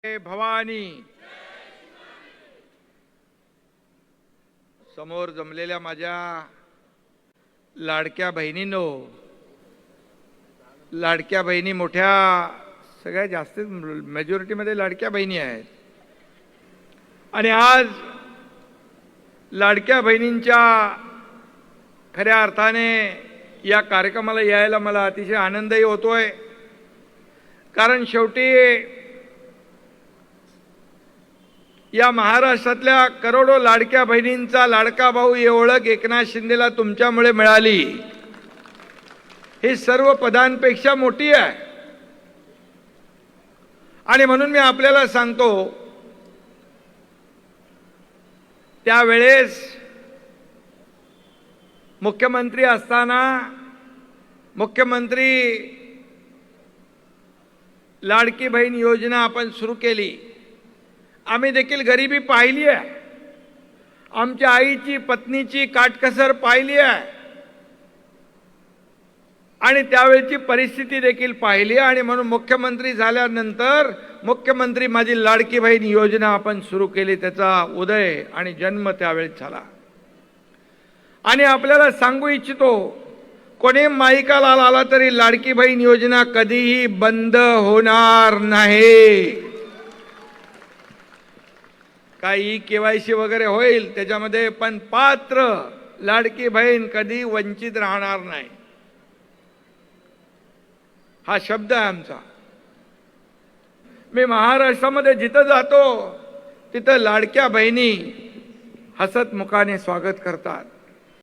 भवानी समोर जमलेल्या माझ्या लाडक्या बहिणींनो, लाडक्या बहिणी मोठ्या सगळ्यात जास्त मेजॉरिटी मध्ये लाडक्या बहिणी आहेत आणि आज लाडक्या बहिणींच्या खऱ्या अर्थाने या कार्यक्रमाला यायला मला अतिशय आनंदही होतोय। कारण शेवटी या महाराष्ट्रातल्या करोडो लाडक्या बहिणींचा लाडका भाऊ ही ओळख एकनाथ शिंदेला तुमच्यामुळे मिळाली, ही सर्व पदांपेक्षा मोठी आहे। आणि म्हणून मी आपल्याला सांगतो, त्यावेळेस मुख्यमंत्री असताना मुख्यमंत्री लाडकी बहीण योजना आपण सुरू केली। आम्ही देखील गरिबी पाहिली आहे, आमच्या आईची पत्नीची काटकसर पाहिली आहे आणि त्यावेळची परिस्थिती देखील पाहिली आणि म्हणून मुख्यमंत्री झाल्यानंतर मुख्यमंत्री माझी लाडकी बहीण योजना आपण सुरू केली। त्याचा उदय आणि जन्म त्यावेळेस झाला आणि आपल्याला सांगू इच्छितो, कोणी माईकाला आला तरी लाडकी बहीण योजना कधीही बंद होणार नाही। काही केवायसी वगैरे होईल त्याच्यामध्ये, पण पात्र लाडकी बहीण कधी वंचित राहणार नाही, हा शब्द आहे आमचा। मी जिथं जातो तिथं लाडक्या बहिणी हसत मुखाने स्वागत करतात।